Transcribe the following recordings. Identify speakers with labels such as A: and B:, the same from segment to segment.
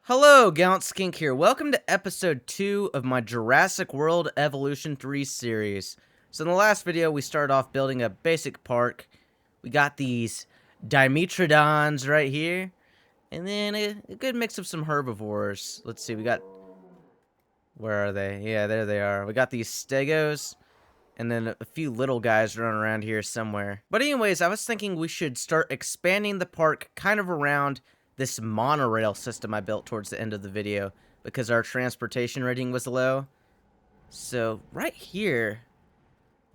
A: Hello, Gallant Skink here. Welcome to episode 2 of my Jurassic World Evolution 3 series. So in the last video, we started off building a basic park. We got these Dimetrodons right here. And then a good mix of some herbivores. Let's see, we got... Where are they? Yeah, there they are. We got these Stegos. And then a few little guys running around here somewhere. But anyways, I was thinking we should start expanding the park kind of around this monorail system I built towards the end of the video because our transportation rating was low. So right here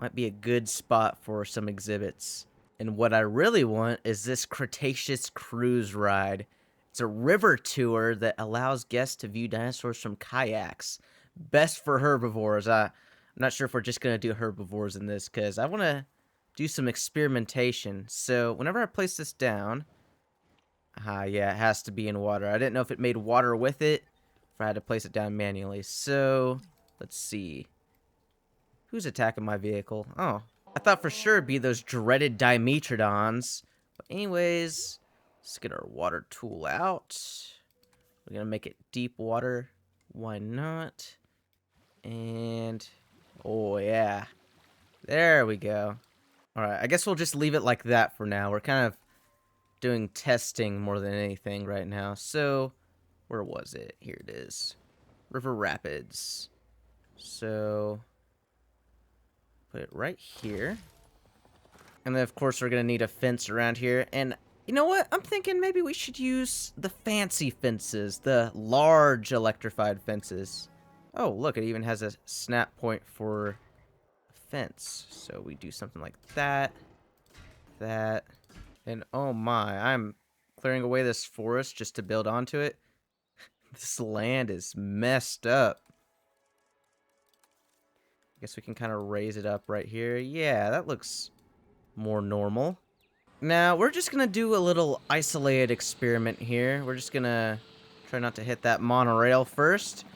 A: might be a good spot for some exhibits. And what I really want is this Cretaceous cruise ride. It's a river tour that allows guests to view dinosaurs from kayaks. Best for herbivores. I'm not sure if we're just going to do herbivores in this because I want to do some experimentation. So whenever I place this down... yeah, it has to be in water. I didn't know if it made water with it, if I had to place it down manually. So, let's see. Who's attacking my vehicle? Oh, I thought for sure it'd be those dreaded Dimetrodons. But anyways, let's get our water tool out. We're going to make it deep water. Why not? And, oh yeah. There we go. Alright, I guess we'll just leave it like that for now. We're kind of doing testing more than anything right now. So, where was it? Here it is. River Rapids. So, put it right here. And then, of course, we're going to need a fence around here. And, you know what? I'm thinking maybe we should use the fancy fences. The large electrified fences. Oh, look, it even has a snap point for a fence. So, we do something like that. That. And oh my, I'm clearing away this forest just to build onto it. This land is messed up. I guess we can kind of raise it up right here. Yeah, that looks more normal. Now, we're just going to do a little isolated experiment here. We're just going to try not to hit that monorail first.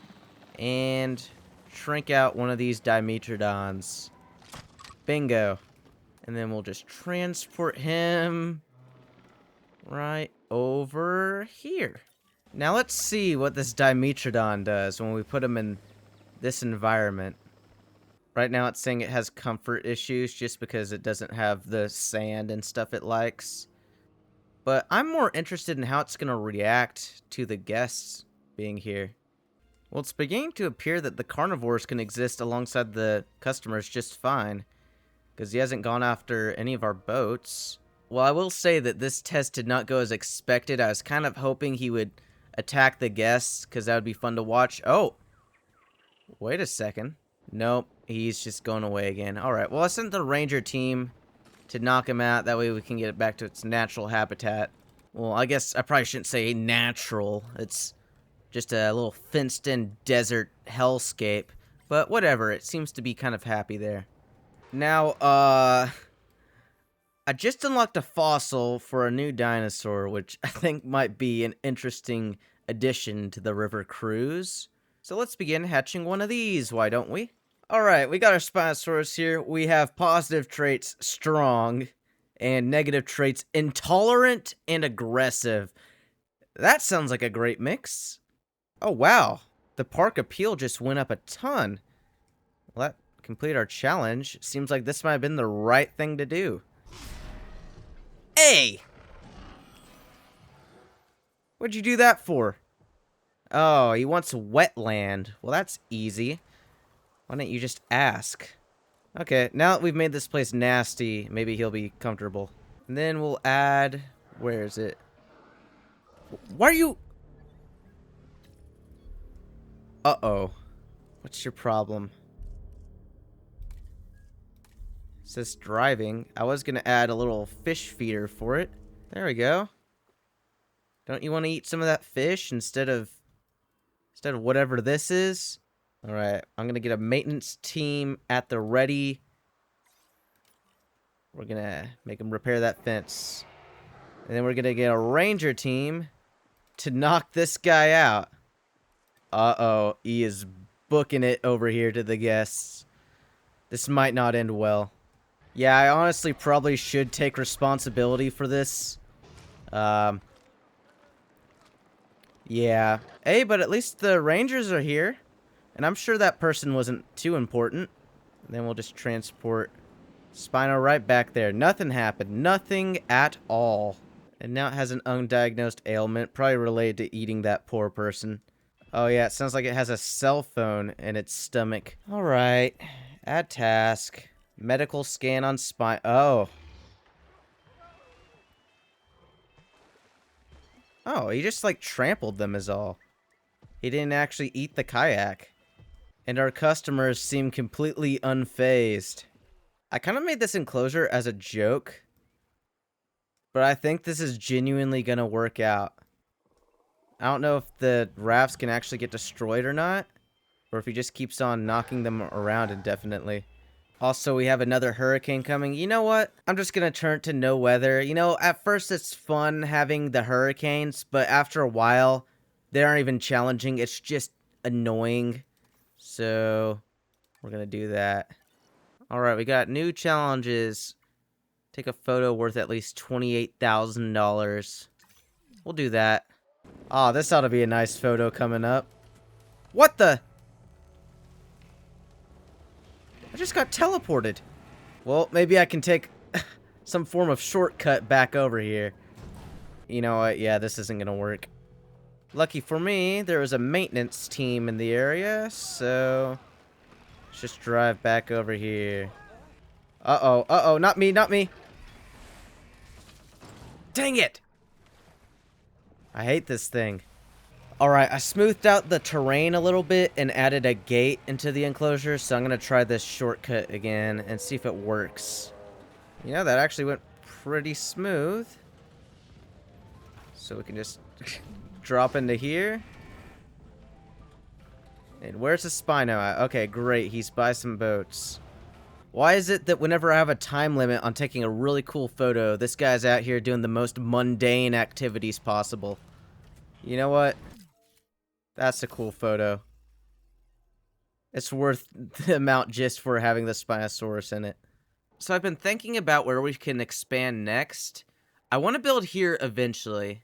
A: And shrink out one of these Dimetrodons. Bingo. And then we'll just transport him right over here. Now let's see what this Dimetrodon does when we put him in this environment. Right now it's saying it has comfort issues just because it doesn't have the sand and stuff it likes. But I'm more interested in how it's going to react to the guests being here. Well, it's beginning to appear that the carnivores can exist alongside the customers just fine. Because he hasn't gone after any of our boats. Well, I will say that this test did not go as expected. I was kind of hoping he would attack the guests, because that would be fun to watch. Oh! Wait a second. Nope, he's just going away again. Alright, well, I sent the ranger team to knock him out. That way we can get it back to its natural habitat. Well, I guess I probably shouldn't say natural. It's just a little fenced-in desert hellscape. But whatever, it seems to be kind of happy there. Now, I just unlocked a fossil for a new dinosaur, which I think might be an interesting addition to the river cruise. So let's begin hatching one of these, why don't we? Alright, we got our Spinosaurus here. We have positive traits, strong, and negative traits, intolerant and aggressive. That sounds like a great mix. Oh, wow. The park appeal just went up a ton. Well, that complete our challenge. Seems like this might have been the right thing to do. Hey! What'd you do that for? Oh, he wants wetland. Well, that's easy. Why don't you just ask? Okay, now that we've made this place nasty, maybe he'll be comfortable. And then we'll add... Where is it? Why are you... Uh-oh. What's your problem? It says driving. I was going to add a little fish feeder for it. There we go. Don't you want to eat some of that fish instead of whatever this is? Alright, I'm going to get a maintenance team at the ready. We're going to make them repair that fence. And then we're going to get a ranger team to knock this guy out. Uh-oh, he is booking it over here to the guests. This might not end well. Yeah, I honestly probably should take responsibility for this. Yeah. Hey, but at least the rangers are here. And I'm sure that person wasn't too important. And then we'll just transport Spino right back there. Nothing happened. Nothing at all. And now it has an undiagnosed ailment, probably related to eating that poor person. Oh yeah, it sounds like it has a cell phone in its stomach. Alright. Add task. Medical scan on Spino. Oh. Oh, he just like trampled them is all. He didn't actually eat the kayak. And our customers seem completely unfazed. I kind of made this enclosure as a joke, but I think this is genuinely gonna work out. I don't know if the rafts can actually get destroyed or not, or if he just keeps on knocking them around indefinitely. Also, we have another hurricane coming. You know what? I'm just gonna turn to no weather. You know, at first it's fun having the hurricanes, but after a while, they aren't even challenging. It's just annoying. So, we're gonna do that. Alright, we got new challenges. Take a photo worth at least $28,000. We'll do that. Oh, this ought to be a nice photo coming up. What the? I just got teleported. Well, maybe I can take some form of shortcut back over here. You know what? Yeah, this isn't gonna work. Lucky for me, there was a maintenance team in the area, so let's just drive back over here. Uh-oh, not me, not me. Dang it! I hate this thing. Alright, I smoothed out the terrain a little bit and added a gate into the enclosure, so I'm gonna try this shortcut again and see if it works. You know, that actually went pretty smooth. So we can just drop into here. And where's the Spino at? Okay, great, he's by some boats. Why is it that whenever I have a time limit on taking a really cool photo, this guy's out here doing the most mundane activities possible? You know what? That's a cool photo. It's worth the amount just for having the Spinosaurus in it. So I've been thinking about where we can expand next. I want to build here eventually.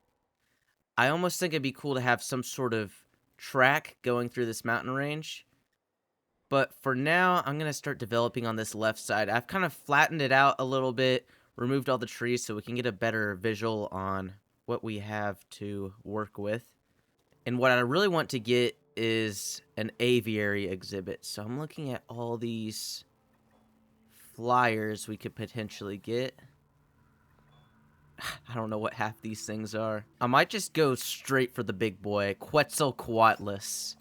A: I almost think it'd be cool to have some sort of track going through this mountain range. But for now, I'm going to start developing on this left side. I've kind of flattened it out a little bit, removed all the trees so we can get a better visual on what we have to work with. And what I really want to get is an aviary exhibit. So I'm looking at all these flyers we could potentially get. I don't know what half these things are. I might just go straight for the big boy, Quetzalcoatlus.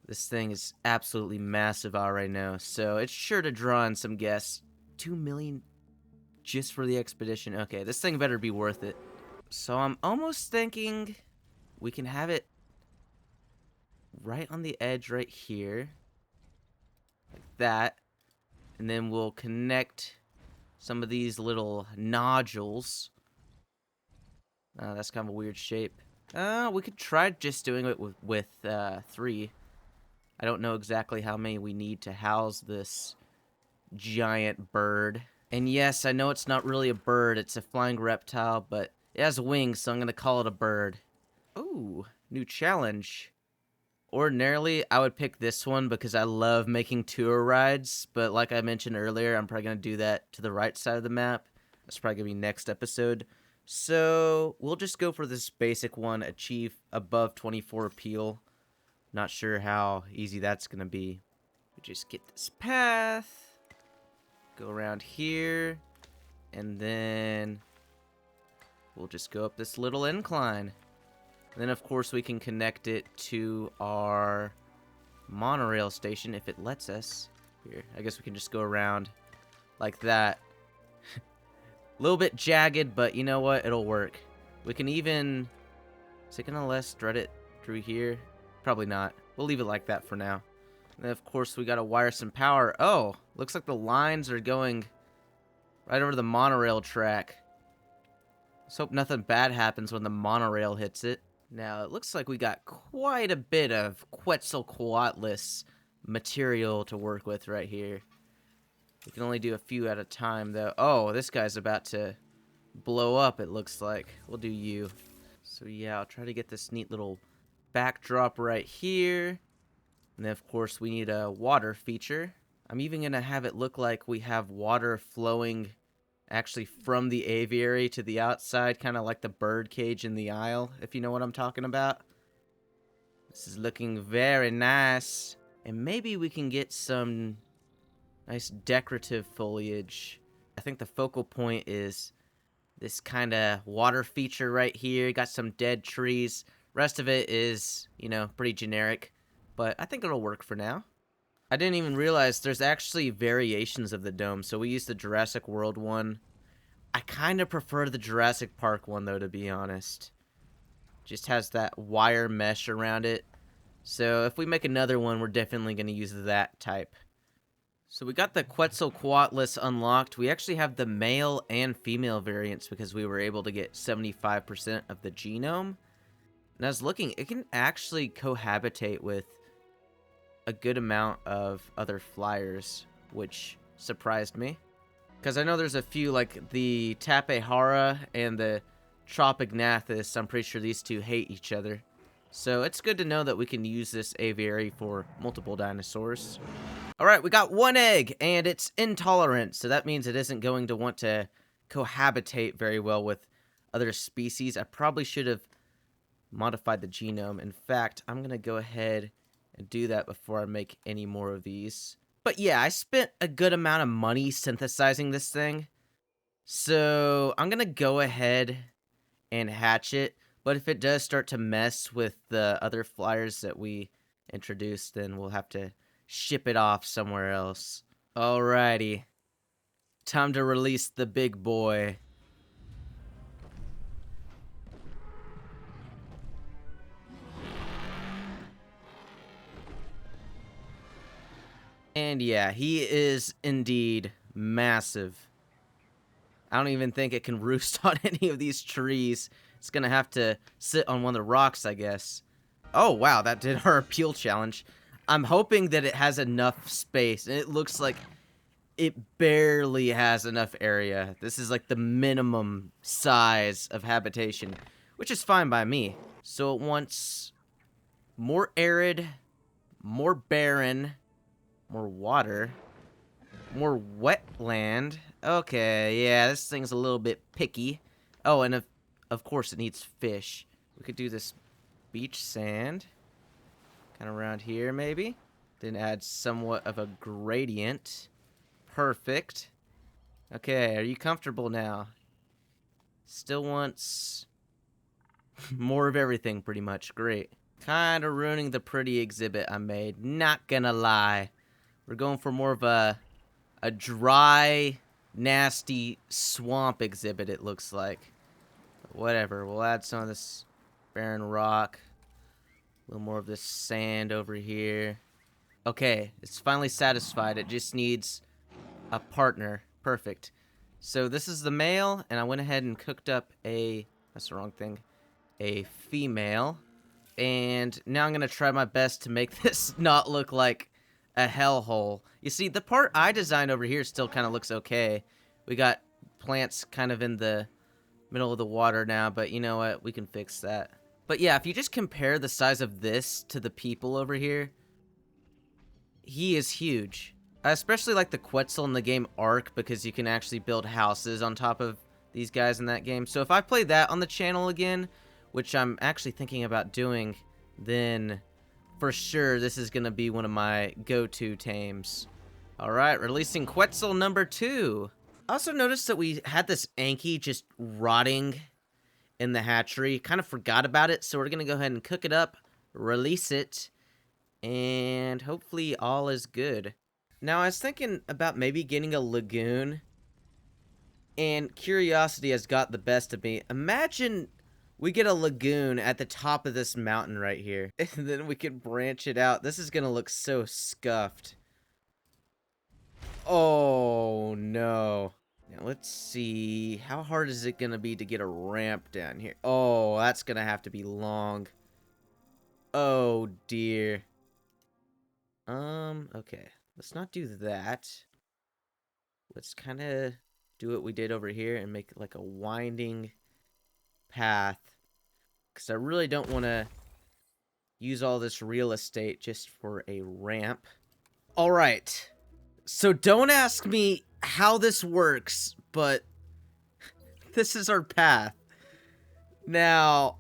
A: This thing is absolutely massive already now, so it's sure to draw in some guests. 2 million just for the expedition. Okay, this thing better be worth it. So I'm almost thinking we can have it right on the edge right here. Like that. And then we'll connect some of these little nodules. That's kind of a weird shape. We could try just doing it with 3. I don't know exactly how many we need to house this giant bird. And yes, I know it's not really a bird, it's a flying reptile, but it has wings, so I'm going to call it a bird. Ooh, new challenge. Ordinarily, I would pick this one because I love making tour rides, but like I mentioned earlier, I'm probably going to do that to the right side of the map. That's probably going to be next episode. So, we'll just go for this basic one, achieve above 24 appeal. Not sure how easy that's going to be. We just get this path, go around here, and then we'll just go up this little incline. And then, of course, we can connect it to our monorail station if it lets us. Here, I guess we can just go around like that. A little bit jagged, but you know what? It'll work. We can even... Is it gonna let us thread it through here? Probably not. We'll leave it like that for now. And then, of course, we gotta wire some power. Oh, looks like the lines are going right over the monorail track. Let's hope nothing bad happens when the monorail hits it. Now, it looks like we got quite a bit of Quetzalcoatlus material to work with right here. We can only do a few at a time, though. Oh, this guy's about to blow up, it looks like. We'll do you. So, yeah, I'll try to get this neat little backdrop right here. And then, of course, we need a water feature. I'm even going to have it look like we have water flowing actually from the aviary to the outside, kind of like the bird cage in the aisle, if you know what I'm talking about. This is looking very nice. And maybe we can get some nice decorative foliage. I think the focal point is this kind of water feature right here. Got some dead trees. Rest of it is, you know, pretty generic. But I think it'll work for now. I didn't even realize there's actually variations of the dome. So we used the Jurassic World one. I kind of prefer the Jurassic Park one, though, to be honest. Just has that wire mesh around it. So if we make another one, we're definitely going to use that type. So we got the Quetzalcoatlus unlocked. We actually have the male and female variants because we were able to get 75% of the genome. And I was looking, it can actually cohabitate with a good amount of other flyers, which surprised me. Because I know there's a few, like the Tapehara and the Tropignathus. I'm pretty sure these two hate each other. So it's good to know that we can use this aviary for multiple dinosaurs. Alright, we got one egg, and it's intolerant, so that means it isn't going to want to cohabitate very well with other species. I probably should have modified the genome. In fact, I'm going to go ahead and do that before I make any more of these. But yeah, I spent a good amount of money synthesizing this thing. So I'm going to go ahead and hatch it. But if it does start to mess with the other flyers that we introduced, then we'll have to ship it off somewhere else. Alrighty. Time to release the big boy. And yeah, he is indeed massive. I don't even think it can roost on any of these trees. It's gonna have to sit on one of the rocks, I guess. Oh, wow, that did our appeal challenge. I'm hoping that it has enough space. It looks like it barely has enough area. This is like the minimum size of habitation, which is fine by me. So it wants more arid, more barren, more water, more wetland. Okay, yeah, this thing's a little bit picky. Oh, and of course it needs fish. We could do this beach sand. Kind of around here, maybe. Then add somewhat of a gradient. Perfect. Okay, are you comfortable now? Still wants more of everything, pretty much. Great. Kind of ruining the pretty exhibit I made. Not gonna lie. We're going for more of a dry, nasty swamp exhibit, it looks like. But whatever, we'll add some of this barren rock. A little more of this sand over here. Okay, it's finally satisfied. It just needs a partner. Perfect. So this is the male, and I went ahead and cooked up a... That's the wrong thing. A female. And now I'm going to try my best to make this not look like a hellhole. You see, the part I designed over here still kind of looks okay. We got plants kind of in the middle of the water now, but you know what? We can fix that. But yeah, if you just compare the size of this to the people over here, he is huge. I especially like the Quetzal in the game Ark because you can actually build houses on top of these guys in that game. So if I play that on the channel again, which I'm actually thinking about doing, then for sure this is going to be one of my go-to tames. Alright, releasing Quetzal number 2. I also noticed that we had this Anki just rotting in the hatchery. Kind of forgot about it, so we're going to go ahead and cook it up, release it, and hopefully all is good. Now, I was thinking about maybe getting a lagoon, and curiosity has got the best of me. Imagine we get a lagoon at the top of this mountain right here, and then we can branch it out. This is going to look so scuffed. Oh, no. Now, let's see. How hard is it going to be to get a ramp down here? Oh, that's going to have to be long. Oh, dear. Okay. Let's not do that. Let's kind of do what we did over here and make like a winding path. Because I really don't want to use all this real estate just for a ramp. All right. So don't ask me how this works, but this is our path. Now,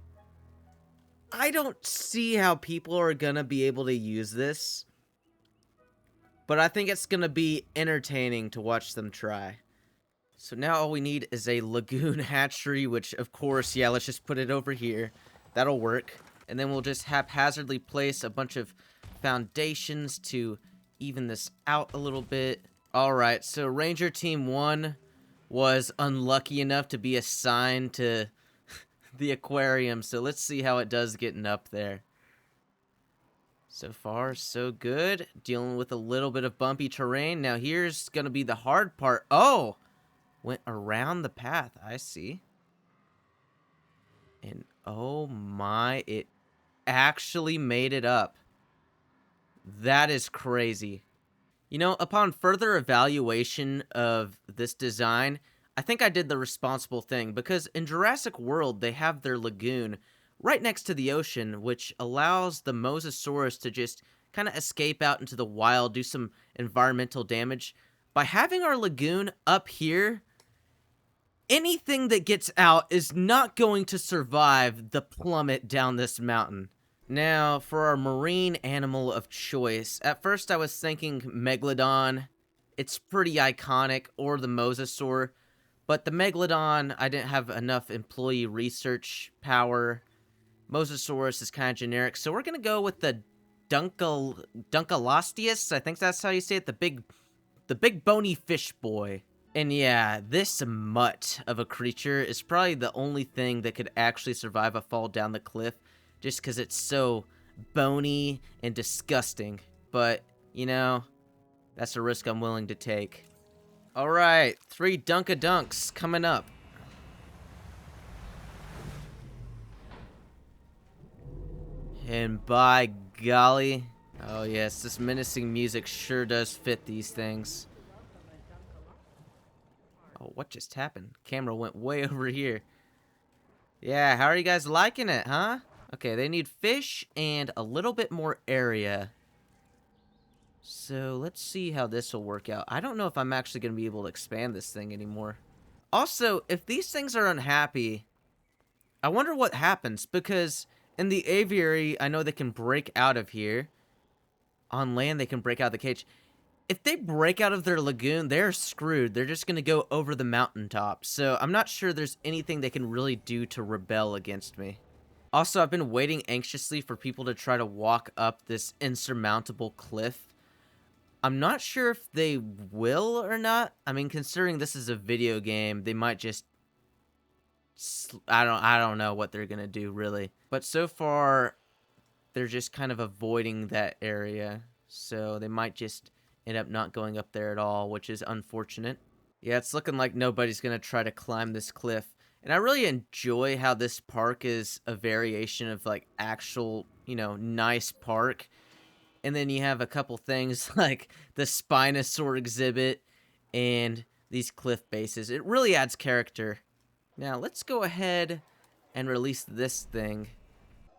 A: I don't see how people are gonna be able to use this, but I think it's gonna be entertaining to watch them try. So now all we need is a lagoon hatchery, which of course, yeah, let's just put it over here. That'll work. And then we'll just haphazardly place a bunch of foundations to even this out a little bit. Alright, so Ranger Team 1 was unlucky enough to be assigned to the aquarium, so let's see how it does getting up there. So far, so good. Dealing with a little bit of bumpy terrain. Now here's gonna be the hard part. Oh! Went around the path, I see. And oh my, it actually made it up. That is crazy. You know, upon further evaluation of this design, I think I did the responsible thing, because in Jurassic World, they have their lagoon right next to the ocean, which allows the Mosasaurus to just kind of escape out into the wild, do some environmental damage. By having our lagoon up here, anything that gets out is not going to survive the plummet down this mountain. Now, for our marine animal of choice, at first I was thinking Megalodon. It's pretty iconic, or the Mosasaur. But the Megalodon, I didn't have enough employee research power. Mosasaurus is kind of generic, so we're going to go with the Dunkleosteus. I think that's how you say it, the big bony fish boy. And yeah, this mutt of a creature is probably the only thing that could actually survive a fall down the cliff, just because it's so bony and disgusting. But, you know, that's a risk I'm willing to take. Alright, 3 Dunkadunks coming up. And by golly, oh yes, this menacing music sure does fit these things. Oh, what just happened? Camera went way over here. Yeah, how are you guys liking it, huh? Okay, they need fish and a little bit more area. So, let's see how this will work out. I don't know if I'm actually going to be able to expand this thing anymore. Also, if these things are unhappy, I wonder what happens, because in the aviary, I know they can break out of here. On land, they can break out of the cage. If they break out of their lagoon, they're screwed. They're just going to go over the mountaintop. So, I'm not sure there's anything they can really do to rebel against me. Also, I've been waiting anxiously for people to try to walk up this insurmountable cliff. I'm not sure if they will or not. I mean, considering this is a video game, they might just... I don't know what they're gonna do, really. But so far, they're just kind of avoiding that area. So they might just end up not going up there at all, which is unfortunate. Yeah, it's looking like nobody's gonna try to climb this cliff. And I really enjoy how this park is a variation of, like, actual, you know, nice park. And then you have a couple things like the Spinosaurus exhibit and these cliff bases. It really adds character. Now, let's go ahead and release this thing.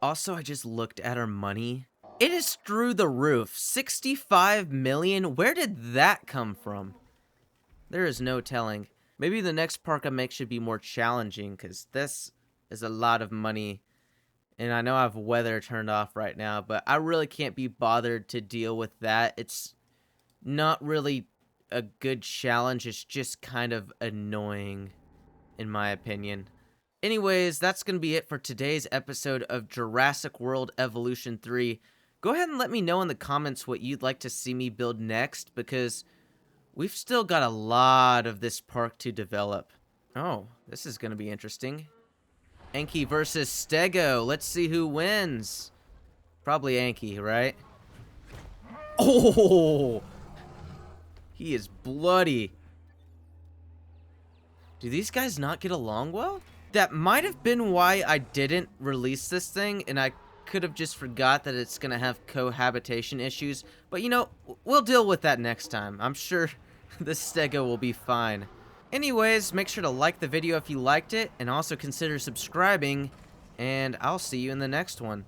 A: Also, I just looked at our money. It is through the roof. 65 million? Where did that come from? There is no telling. Maybe the next park I make should be more challenging, because this is a lot of money. And I know I have weather turned off right now, but I really can't be bothered to deal with that. It's not really a good challenge. It's just kind of annoying, in my opinion. Anyways, that's going to be it for today's episode of Jurassic World Evolution 3. Go ahead and let me know in the comments what you'd like to see me build next, because we've still got a lot of this park to develop. Oh, this is going to be interesting. Anki versus Stego. Let's see who wins. Probably Anki, right? Oh! He is bloody. Do these guys not get along well? That might have been why I didn't release this thing, and I could have just forgot that it's going to have cohabitation issues. But, you know, we'll deal with that next time. I'm sure this Stego will be fine. Anyways, make sure to like the video if you liked it, and also consider subscribing, and I'll see you in the next one.